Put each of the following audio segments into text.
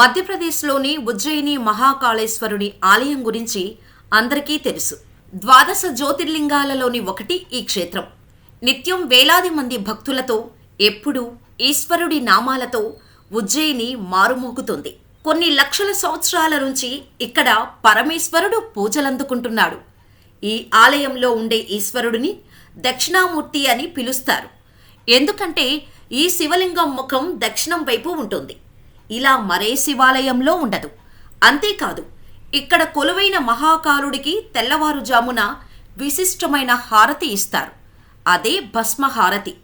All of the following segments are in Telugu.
మధ్యప్రదేశ్లోని ఉజ్జయిని మహాకాళేశ్వరుని ఆలయం గురించి అందరికీ తెలుసు. ద్వాదశ జ్యోతిర్లింగాలలోని ఒకటి ఈ క్షేత్రం. నిత్యం వేలాది మంది భక్తులతో ఎప్పుడూ ఈశ్వరుడి నామాలతో ఉజ్జయిని మారుమోగుతుంది. కొన్ని లక్షల సంవత్సరాల నుంచి ఇక్కడ పరమేశ్వరుడు పూజలందుకుంటున్నాడు. ఈ ఆలయంలో ఉండే ఈశ్వరుడిని దక్షిణామూర్తి అని పిలుస్తారు. ఎందుకంటే ఈ శివలింగం ముఖం దక్షిణం వైపు ఉంటుంది. ఇలా మరే శివాలయంలో ఉండదు. అంతేకాదు, ఇక్కడ కొలువైన మహాకాలుడికి తెల్లవారుజామున విశిష్టమైన హారతి ఇస్తారు. అదే భస్మ హారతి.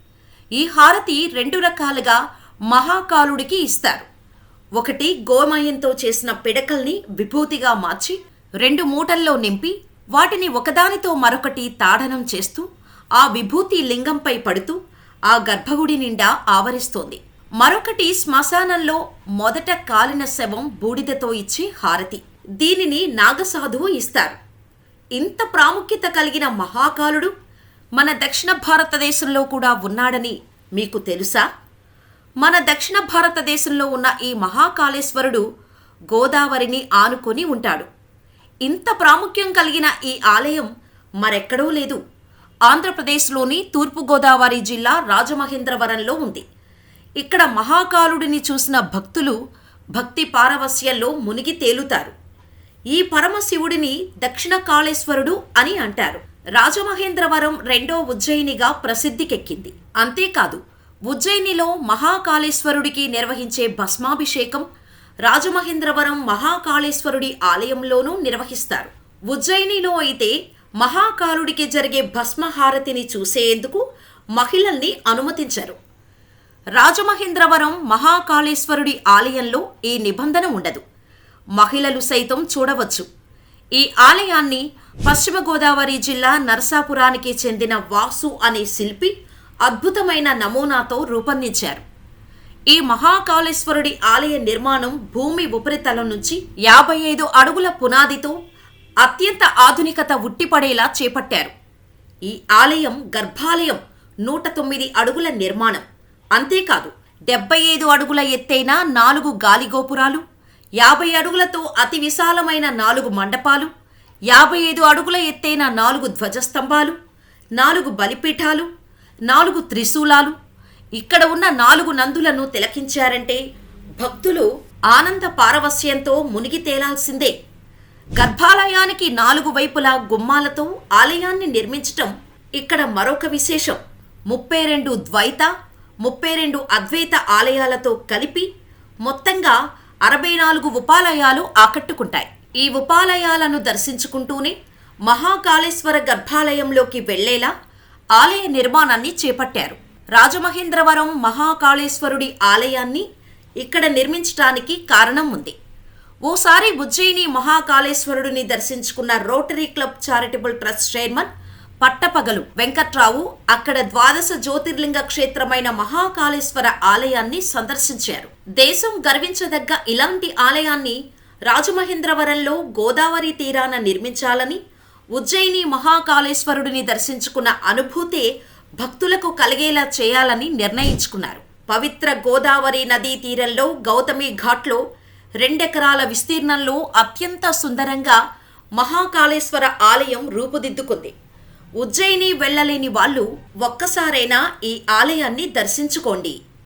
ఈ హారతి 2 రకాలుగా మహాకాలుడికి ఇస్తారు. ఒకటి గోమయంతో చేసిన పిడకల్ని విభూతిగా మార్చి 2 మూటల్లో నింపి వాటిని ఒకదానితో మరొకటి తాడనం చేస్తూ ఆ విభూతి లింగంపై పడుతూ ఆ గర్భగుడి నిండా ఆవరిస్తోంది. మరొకటి శ్మశానంలో మొదట కాలిన శవం బూడిదతో ఇచ్చే హారతి. దీనిని నాగసాధువు ఇస్తారు. ఇంత ప్రాముఖ్యత కలిగిన మహాకాలుడు మన దక్షిణ భారతదేశంలో కూడా ఉన్నాడని మీకు తెలుసా? మన దక్షిణ భారతదేశంలో ఉన్న ఈ మహాకాళేశ్వరుడు గోదావరిని ఆనుకొని ఉంటాడు. ఇంత ప్రాముఖ్యం కలిగిన ఈ ఆలయం మరెక్కడో లేదు. ఆంధ్రప్రదేశ్లోని తూర్పుగోదావరి జిల్లా రాజమహేంద్రవరంలో ఉంది. ఇక్కడ మహాకాలుడిని చూసిన భక్తులు భక్తి పారవస్యంలో మునిగి తేలుతారు. ఈ పరమశివుడిని దక్షిణ కాళేశ్వరుడు అని అంటారు. రాజమహేంద్రవరం 2వ ఉజ్జయినిగా ప్రసిద్ధికెక్కింది. అంతేకాదు, ఉజ్జయినిలో మహాకాళేశ్వరుడికి నిర్వహించే భస్మాభిషేకం రాజమహేంద్రవరం మహాకాళేశ్వరుడి ఆలయంలోనూ నిర్వహిస్తారు. ఉజ్జయినిలో అయితే మహాకాలుడికి జరిగే భస్మహారతిని చూసేందుకు మహిళల్ని అనుమతించరు. రాజమహేంద్రవరం మహాకాళేశ్వరుడి ఆలయంలో ఈ నిబంధన ఉండదు. మహిళలు సైతం చూడవచ్చు. ఈ ఆలయాన్ని పశ్చిమ గోదావరి జిల్లా నరసాపురానికి చెందిన వాసు అనే శిల్పి అద్భుతమైన నమూనాతో రూపొందించారు. ఈ మహాకాళేశ్వరుడి ఆలయ నిర్మాణం భూమి ఉపరితలం నుంచి 55 అడుగుల పునాదితో అత్యంత ఆధునికత ఉట్టిపడేలా చేపట్టారు. ఈ ఆలయం గర్భాలయం 109 అడుగుల నిర్మాణం. అంతేకాదు, 75 అడుగుల ఎత్తైన 4 గాలిగోపురాలు, 50 అడుగులతో అతి విశాలమైన 4 మండపాలు, 55 అడుగుల ఎత్తైన 4 ధ్వజస్తంభాలు, 4 బలిపీఠాలు, 4 త్రిశూలాలు, ఇక్కడ ఉన్న 4 నందులను తిలకించారంటే భక్తులు ఆనంద పారవస్యంతో మునిగి తేలాల్సిందే. గర్భాలయానికి 4 వైపులా గుమ్మాలతో ఆలయాన్ని నిర్మించటం ఇక్కడ మరొక విశేషం. 32 ద్వైత, 32 అద్వైత ఆలయాలతో కలిపి మొత్తంగా 64 ఉపాలయాలు ఆకట్టుకుంటాయి. ఈ ఉపాలయాలను దర్శించుకుంటూనే మహాకాళేశ్వర గర్భాలయంలోకి వెళ్లేలా ఆలయ నిర్మాణాన్ని చేపట్టారు. రాజమహేంద్రవరం మహాకాళేశ్వరుడి ఆలయాన్ని ఇక్కడ నిర్మించటానికి కారణం ఉంది. ఓసారి ఉజ్జయిని మహాకాళేశ్వరుడిని దర్శించుకున్న rotary club charitable trust chairman పట్టపగలు వెంకట్రావు అక్కడ ద్వాదశ జ్యోతిర్లింగ క్షేత్రమైన మహాకాళేశ్వర ఆలయాన్ని సందర్శించారు. దేశం గర్వించదగ్గ ఇలాంటి ఆలయాన్ని రాజమహేంద్రవరంలో గోదావరి తీరాన నిర్మించాలని, ఉజ్జయిని మహాకాళేశ్వరుడిని దర్శించుకున్న అనుభూతే భక్తులకు కలిగేలా చేయాలని నిర్ణయించుకున్నారు. పవిత్ర గోదావరి నదీ తీరంలో గౌతమి ఘాట్లో 2 ఎకరాల విస్తీర్ణంలో అత్యంత సుందరంగా మహాకాళేశ్వర ఆలయం రూపుదిద్దుకుంది. ఉజ్జయిని వెళ్ళలేని వాళ్ళు ఒక్కసారైనా ఈ ఆలయాన్ని దర్శించుకోండి.